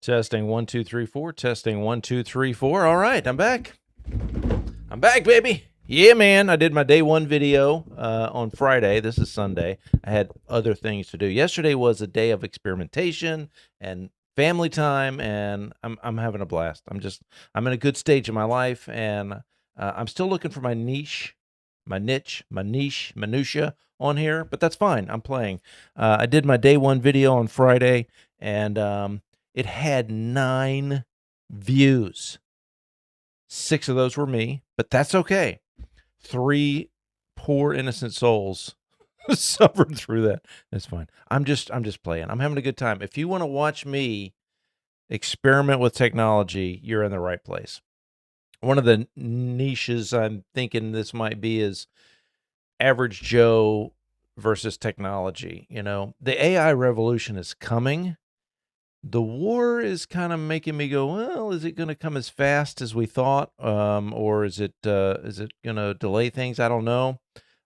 Testing 1 2 3 4. Testing 1 2 3 4. All right, I'm back. I'm back, baby. Yeah, man. I did my day one video on Friday. This is Sunday. I had other things to do. Yesterday was a day of experimentation and family time, and I'm having a blast. I'm in a good stage of my life, and I'm still looking for my niche, minutia on here, but that's fine. I'm playing. I did my day one video on Friday, and it had 9 views. 6 of those were me, but that's okay. 3 poor innocent souls suffered through that. That's fine. I'm just playing. I'm having a good time. If you want to watch me experiment with technology, you're in the right place. One of the niches I'm thinking this might be is average Joe versus technology. You know, the AI revolution is coming. The war is kind of making me go, well, is it going to come as fast as we thought, or is it going to delay things? I don't know.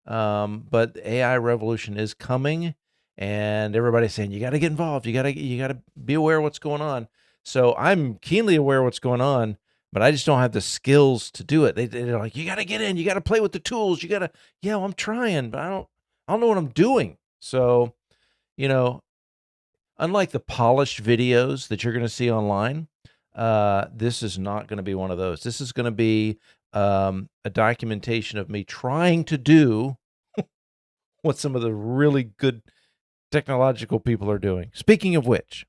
But the AI revolution is coming, and everybody's saying you got to get involved. You got to be aware of what's going on. So I'm keenly aware of what's going on, but I just don't have the skills to do it. They're like, you got to get in. You got to play with the tools. You got to, yeah, well, I'm trying, but I don't know what I'm doing. So, you know, unlike the polished videos that you're going to see online, this is not going to be one of those. This is going to be a documentation of me trying to do what some of the really good technological people are doing. Speaking of which,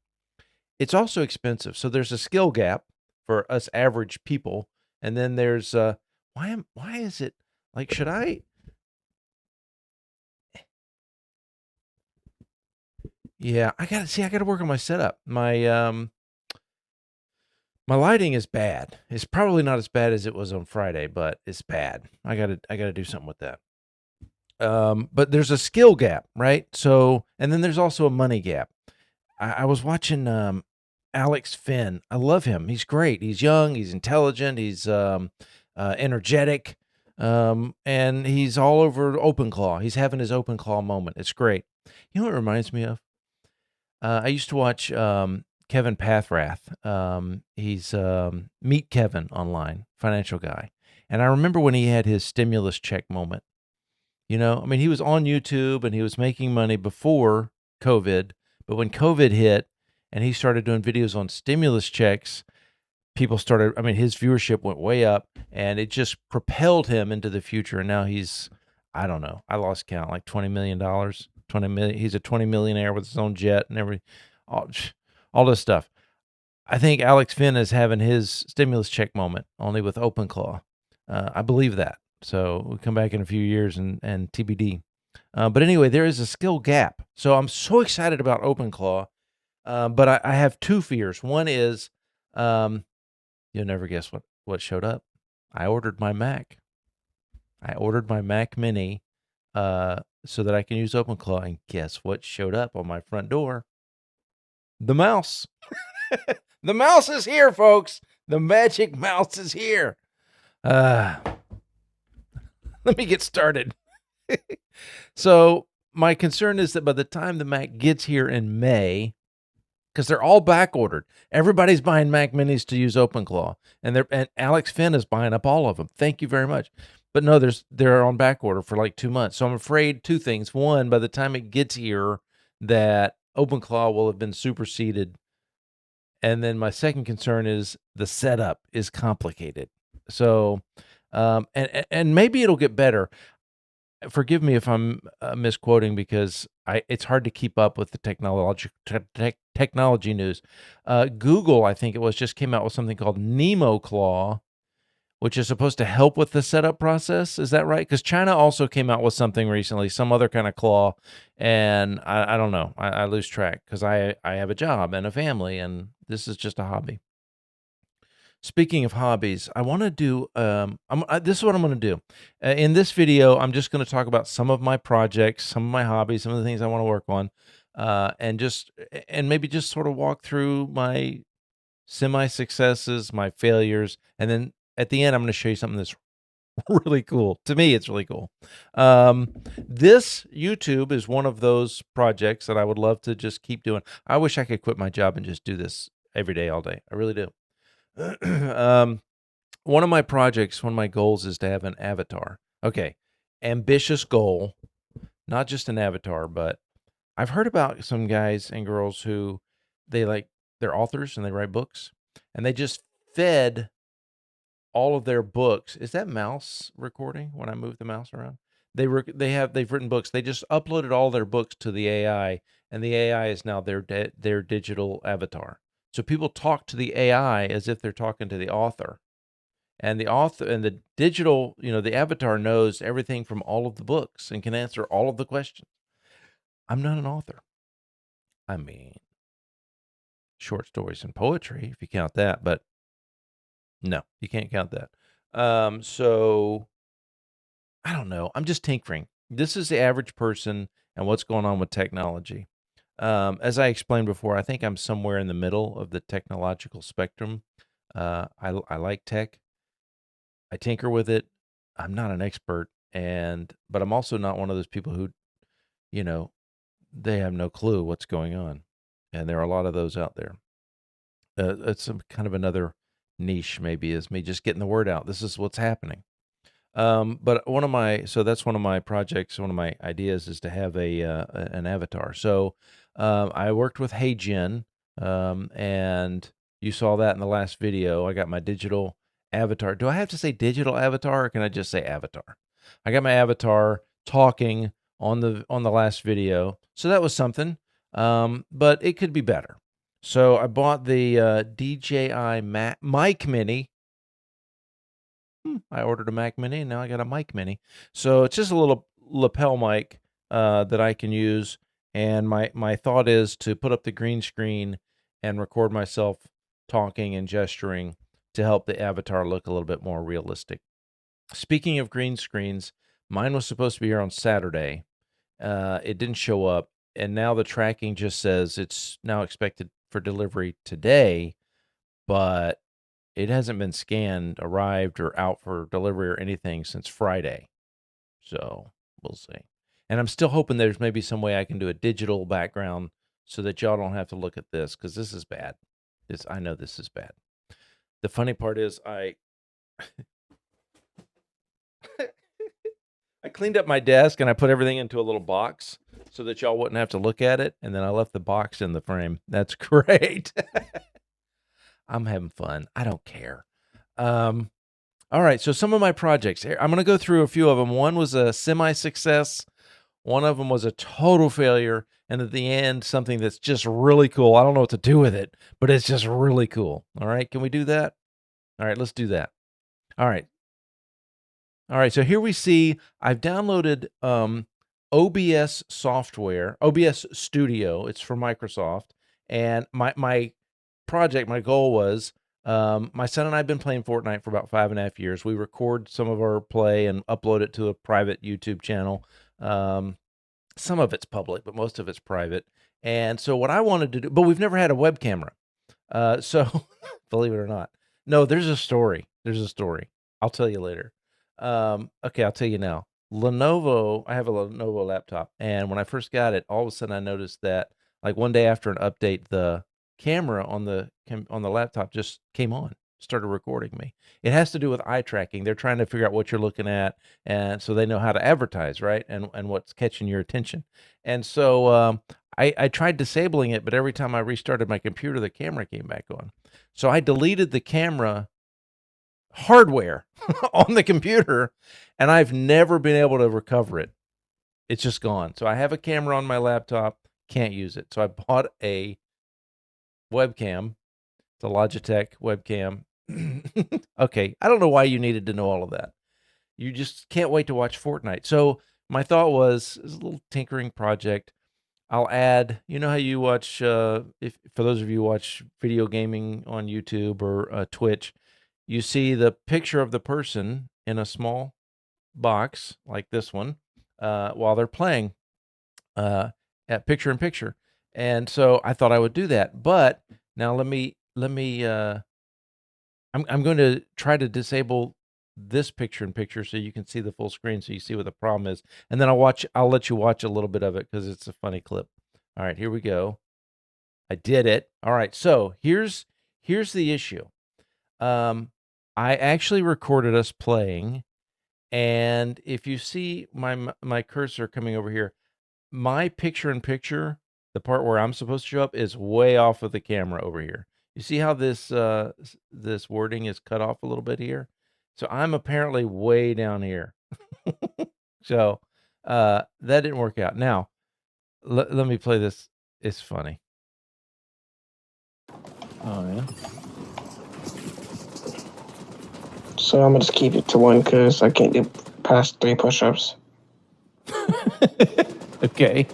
it's also expensive. So there's a skill gap for us average people, and then there's why is it like, should I? Yeah, I gotta work on my setup. My lighting is bad. It's probably not as bad as it was on Friday, but it's bad. I gotta do something with that. But there's a skill gap, right? So, and then there's also a money gap. I was watching Alex Finn. I love him. He's great. He's young. He's intelligent. He's energetic, and he's all over OpenClaw. He's having his OpenClaw moment. It's great. You know what it reminds me of? I used to watch Kevin Pathrath. He's Meet Kevin online, financial guy. And I remember when he had his stimulus check moment. You know, I mean, he was on YouTube and he was making money before COVID, but when COVID hit and he started doing videos on stimulus checks, people started, I mean, his viewership went way up and it just propelled him into the future. And now he's, I don't know, I lost count, like $20 million, 20 million. He's a 20 millionaire with his own jet and all this stuff. I think Alex Finn is having his stimulus check moment only with OpenClaw. I believe that. So we'll come back in a few years and TBD. But anyway, there is a skill gap. So I'm so excited about OpenClaw. But I have 2 fears. One is, you'll never guess what showed up. I ordered my Mac. I ordered my Mac Mini so that I can use OpenClaw. And guess what showed up on my front door? The mouse. The mouse is here, folks. The magic mouse is here. Let me get started. So my concern is that by the time the Mac gets here in May, because they're all back ordered, everybody's buying Mac Minis to use OpenClaw, and Alex Finn is buying up all of them. Thank you very much. But no, they're on back order for like 2 months. So I'm afraid 2 things. One, by the time it gets here, that OpenClaw will have been superseded. And then my second concern is the setup is complicated. So, and maybe it'll get better. Forgive me if I'm misquoting because it's hard to keep up with the technology news. Google, I think it was, just came out with something called NemoClaw, which is supposed to help with the setup process. Is that right? Because China also came out with something recently, some other kind of claw, and I don't know. I lose track because I have a job and a family, and this is just a hobby. Speaking of hobbies, I want to do. This is what I'm going to do. In this video, I'm just going to talk about some of my projects, some of my hobbies, some of the things I want to work on, and maybe just sort of walk through my semi successes, my failures, and then at the end, I'm going to show you something that's really cool. To me, it's really cool. This YouTube is one of those projects that I would love to just keep doing. I wish I could quit my job and just do this every day, all day. I really do. um, one of my projects, one of my goals is to have an avatar. Okay, ambitious goal, not just an avatar, but I've heard about some guys and girls who they're authors and they write books, and they just fed all of their books. Is that mouse recording when I move the mouse around? They've written books. They just uploaded all their books to the AI, and the AI is now their digital avatar. So people talk to the AI as if they're talking to the author. And the author and the digital, the avatar knows everything from all of the books and can answer all of the questions. I'm not an author. I mean, short stories and poetry, if you count that, but no, you can't count that. So I don't know. I'm just tinkering. This is the average person and what's going on with technology. As I explained before, I think I'm somewhere in the middle of the technological spectrum. I like tech. I tinker with it. I'm not an expert, but I'm also not one of those people who, you know, they have no clue what's going on, and there are a lot of those out there. It's some kind of another niche, maybe, is me just getting the word out. This is what's happening. But that's one of my projects. One of my ideas is to have an avatar. So I worked with HeyGen, and you saw that in the last video. I got my digital avatar. Do I have to say digital avatar, or can I just say avatar? I got my avatar talking on the last video, so that was something. But it could be better. So I bought the DJI Mic Mini. I ordered a Mac Mini, and now I got a Mic Mini. So it's just a little lapel mic that I can use. And my thought is to put up the green screen and record myself talking and gesturing to help the avatar look a little bit more realistic. Speaking of green screens, mine was supposed to be here on Saturday. It didn't show up, and now the tracking just says it's now expected for delivery today, but it hasn't been scanned, arrived, or out for delivery or anything since Friday. So we'll see. And I'm still hoping there's maybe some way I can do a digital background so that y'all don't have to look at this, because this is bad. I know this is bad. The funny part is I cleaned up my desk and I put everything into a little box so that y'all wouldn't have to look at it, and then I left the box in the frame. That's great. I'm having fun. I don't care. All right, so some of my projects here, I'm going to go through a few of them. One was a semi-success. One of them was a total failure. And at the end, something that's just really cool. I don't know what to do with it, but it's just really cool. All right, can we do that? All right, let's do that. All right. All right, so here we see I've downloaded OBS software, OBS Studio. It's from Microsoft. And my project, my goal was, my son and I have been playing Fortnite for about 5.5 years. We record some of our play and upload it to a private YouTube channel. Some of it's public, but most of it's private. And so what I wanted to do, but we've never had a web camera. So believe it or not. No, there's a story. There's a story. I'll tell you later. Okay, I'll tell you now. I have a Lenovo laptop, and when I first got it, all of a sudden I noticed that, like, one day after an update, the camera on the laptop just came on, started recording me. It has to do with eye tracking. They're trying to figure out what you're looking at, and so they know how to advertise, right? And what's catching your attention. And so I tried disabling it, but every time I restarted my computer, the camera came back on. So I deleted the camera hardware on the computer, and I've never been able to recover it. It's just gone. So I have a camera on my laptop, can't use it. So I bought a webcam, the Logitech webcam. Okay, I don't know why you needed to know all of that. You just can't wait to watch Fortnite. So my thought was, it's a little tinkering project. I'll add, you know how you watch, if for those of you who watch video gaming on YouTube or Twitch, you see the picture of the person in a small box like this one while they're playing at picture in picture. And so I thought I would do that. But now let me I'm going to try to disable this picture in picture so you can see the full screen, so you see what the problem is. And then I'll let you watch a little bit of it because it's a funny clip. All right, here we go. I did it. All right. So here's the issue. I actually recorded us playing, and if you see my cursor coming over here, my picture-in-picture, the part where I'm supposed to show up, is way off of the camera over here. You see how this this wording is cut off a little bit here? So I'm apparently way down here. So that didn't work out. Now let me play this. It's funny. Oh yeah. So I'm gonna just keep it to one because I can't do past 3 push-ups. Okay.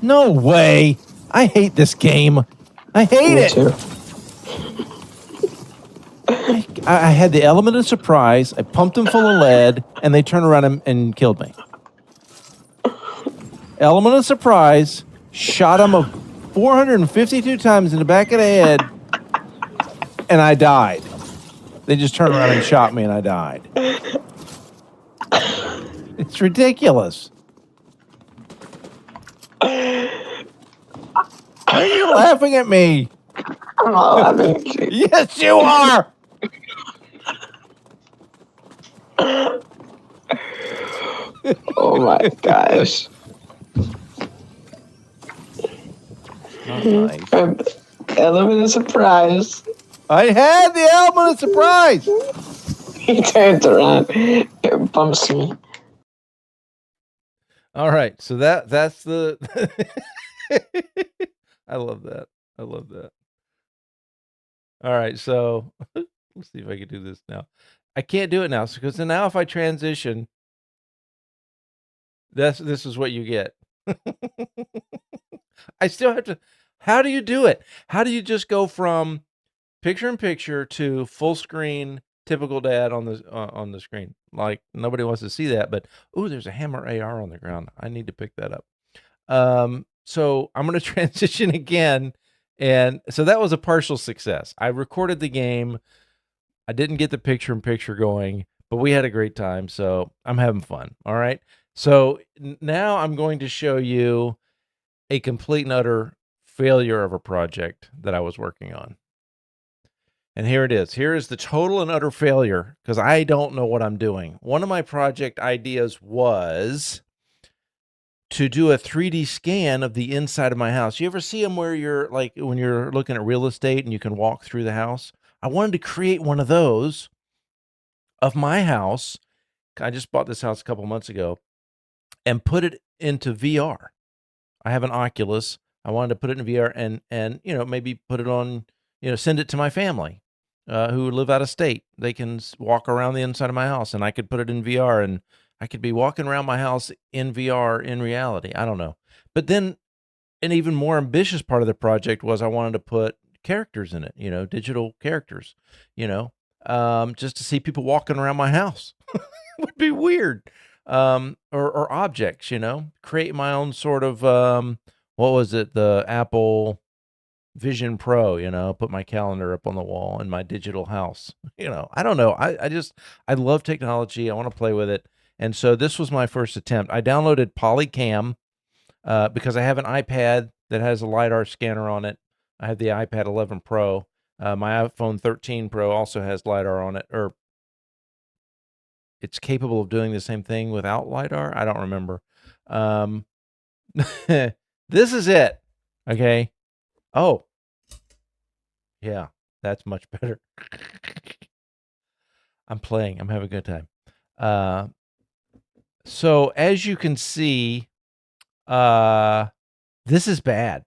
No way. I hate this game. I hate Me it. too. I had the element of surprise. I pumped them full of lead, and they turned around and killed me. Element of surprise, shot him 452 times in the back of the head, and I died. They just turned around and shot me, and I died. It's ridiculous. Why are you laughing at me? I'm not laughing at you. Yes, you are. Oh my gosh. Nice. Element of surprise. I had the element of surprise. He turns around and bumps me. All right, so that's the. I love that. I love that. All right, so let's see if I can do this now. I can't do it now because now if I transition, this is what you get. I still have to. How do you do it? How do you just go from picture-in-picture to full screen, typical dad on the screen? Like nobody wants to see that, but ooh, there's a Hammer AR on the ground. I need to pick that up. So I'm going to transition again, and so that was a partial success. I recorded the game. I didn't get the picture-in-picture going, but we had a great time, so I'm having fun. All right. So now I'm going to show you a complete and utter failure of a project that I was working on. And here it is. Here is the total and utter failure because I don't know what I'm doing. One of my project ideas was to do a 3D scan of the inside of my house. You ever see them where you're like when you're looking at real estate and you can walk through the house? I wanted to create one of those of my house. I just bought this house a couple months ago and put it into VR. I have an Oculus. I wanted to put it in VR and maybe put it on, send it to my family who live out of state. They can walk around the inside of my house, and I could put it in VR, and I could be walking around my house in VR in reality. I don't know. But then an even more ambitious part of the project was I wanted to put characters in it, digital characters, just to see people walking around my house. It would be weird. Or objects, create my own sort of, what was it? The Apple Vision Pro, put my calendar up on the wall in my digital house. I don't know. I love technology. I want to play with it. And so this was my first attempt. I downloaded Polycam because I have an iPad that has a LiDAR scanner on it. I have the iPad 11 Pro. My iPhone 13 Pro also has LiDAR on it, or it's capable of doing the same thing without LiDAR. I don't remember. This is it. Okay. Oh, yeah, that's much better. I'm playing. I'm having a good time. So as you can see, this is bad.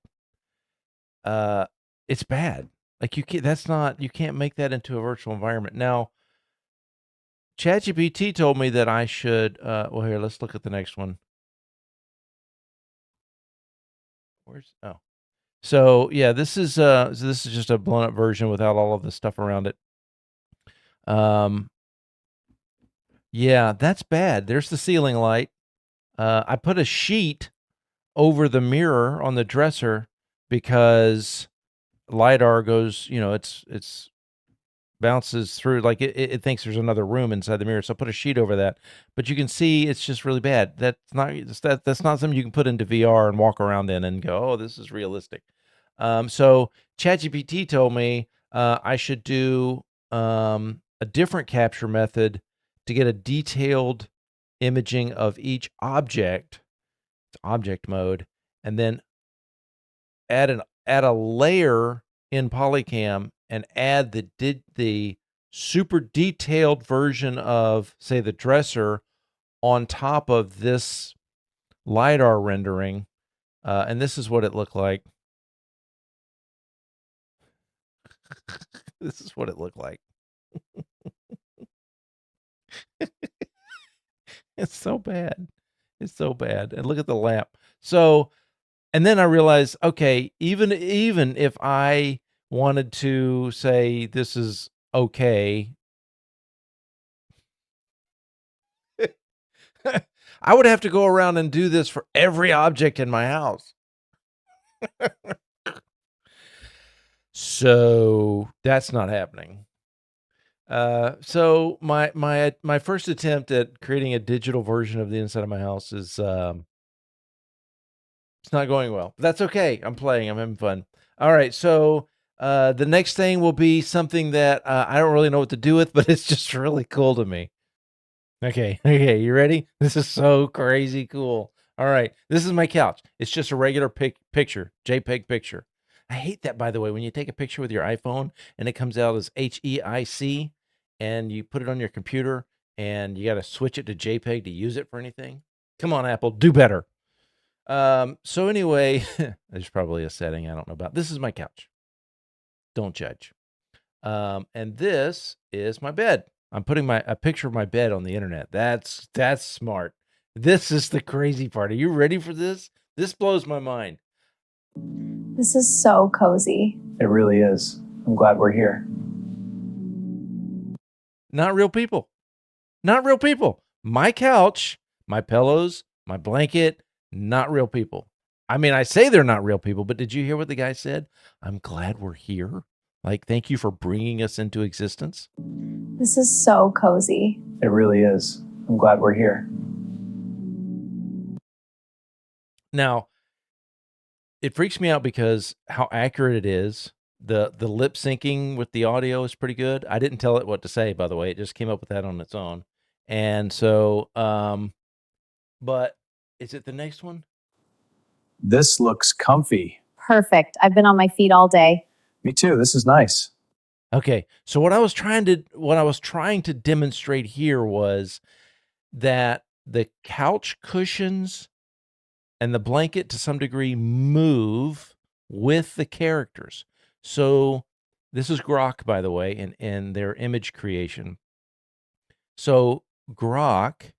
It's bad. Like you can't make that into a virtual environment. Now, ChatGPT told me that I should, well, here, let's look at the next one. So yeah, this is just a blown up version without all of the stuff around it. Yeah, that's bad. There's the ceiling light. I put a sheet over the mirror on the dresser because LiDAR goes, it's bounces through, like it thinks there's another room inside the mirror. So I put a sheet over that, but you can see it's just really bad. That's not something you can put into VR and walk around in and go, oh, this is realistic. So ChatGPT told me I should do a different capture method to get a detailed imaging of each object. It's object mode, and then add a layer in Polycam and add the super detailed version of, say, the dresser on top of this LiDAR rendering. And this is what it looked like. This is what it looked like. It's so bad. It's so bad. And look at the lamp. So, and then I realized, okay, even if I wanted to say this is okay, I would have to go around and do this for every object in my house. So that's not happening. So my first attempt at creating a digital version of the inside of my house is it's not going well. That's okay. I'm playing. I'm having fun. All right. So the next thing will be something that I don't really know what to do with, but it's just really cool to me. Okay. Okay. You ready? This is so crazy cool. All right. This is my couch. It's just a regular picture, JPEG picture. I hate that, by the way, when you take a picture with your iPhone and it comes out as HEIC and you put it on your computer and you got to switch it to JPEG to use it for anything. Come on, Apple, do better. So anyway, there's probably a setting I don't know about. This is my couch. Don't judge. And this is my bed. I'm putting a picture of my bed on the internet. That's smart. This is the crazy part. Are you ready for this? This blows my mind. This is so cozy. It really is. I'm glad we're here. Not real people. Not real people. My couch, my pillows, my blanket, not real people. I mean, I say they're not real people, but did you hear what the guy said? I'm glad we're here. Like, thank you for bringing us into existence. This is so cozy. It really is. I'm glad we're here. Now, it freaks me out because how accurate it is. The lip syncing with the audio is pretty good. I didn't tell it what to say, by the way. It just came up with that on its own. And so, but is it the next one? This looks comfy. Perfect. I've been on my feet all day. Me too. This is nice. Okay. So what I was trying to demonstrate here was that the couch cushions and the blanket to some degree move with the characters. So this is Grok, by the way, in their image creation. So Grok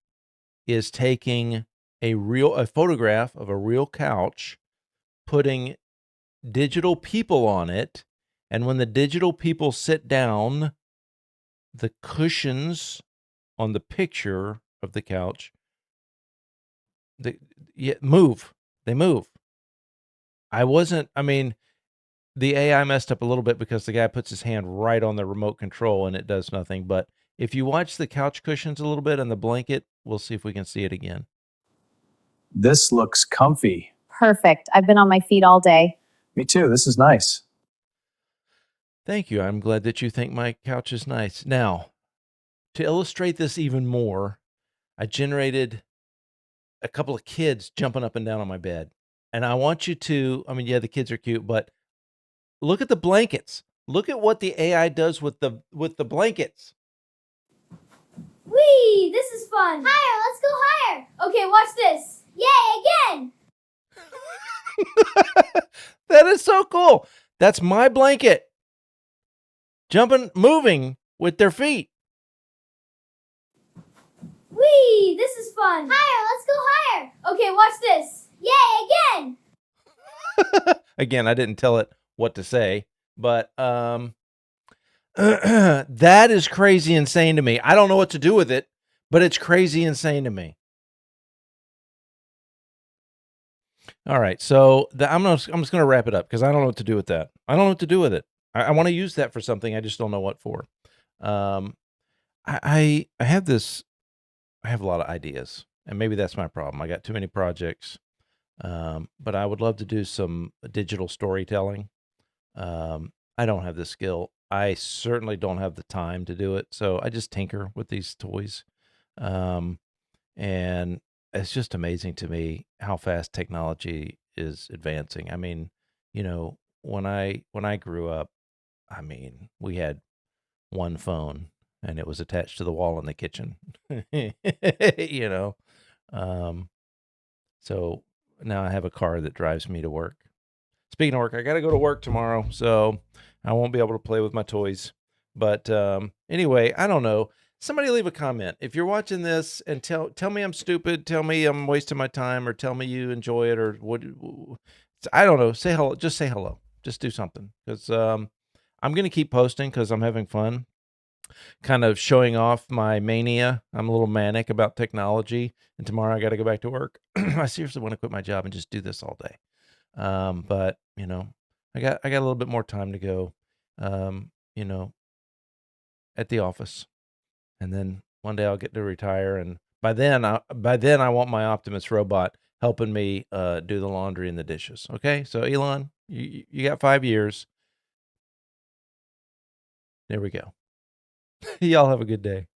is taking a photograph of a real couch, putting digital people on it, and when the digital people sit down, the cushions on the picture of the couch move. They move. The AI messed up a little bit because the guy puts his hand right on the remote control and it does nothing. But if you watch the couch cushions a little bit and the blanket, we'll see if we can see it again. This looks comfy. Perfect. I've been on my feet all day. Me too. This is nice. Thank you. I'm glad that you think my couch is nice. Now, to illustrate this even more, I generated a couple of kids jumping up and down on my bed. And I want you to, the kids are cute, but look at the blankets. Look at what the AI does with the blankets. Whee! This is fun. Higher, let's go higher. Okay, watch this. Yay, again. That is so cool. That's my blanket. Moving with their feet. Whee! This is fun. Higher, let's go higher. Okay, watch this. Yay, again. Again, I didn't tell it what to say, but that is crazy insane to me. I don't know what to do with it, but it's crazy insane to me. All right, so I'm just going to wrap it up because I don't know what to do with that. I don't know what to do with it. I want to use that for something. I just don't know what for. Um, I have this. I have a lot of ideas, and maybe that's my problem. I got too many projects. But I would love to do some digital storytelling. I don't have the skill. I certainly don't have the time to do it. So I just tinker with these toys. Um, and it's just amazing to me how fast technology is advancing. I mean, when I grew up, I mean, we had one phone and it was attached to the wall in the kitchen. you know. Um, so now I have a car that drives me to work. Speaking of work, I got to go to work tomorrow, so I won't be able to play with my toys. But anyway, I don't know. Somebody leave a comment if you're watching this and tell me I'm stupid, tell me I'm wasting my time, or tell me you enjoy it, or what. I don't know. Say hello. Just say hello. Just do something because I'm gonna keep posting because I'm having fun, kind of showing off my mania. I'm a little manic about technology, and tomorrow I got to go back to work. I seriously want to quit my job and just do this all day. But I got a little bit more time to go, um, you know, at the office, and then one day I'll get to retire, and by then I want my Optimus robot helping me do the laundry and the dishes. Okay, so Elon, you got 5 years. There we go. Y'all have a good day.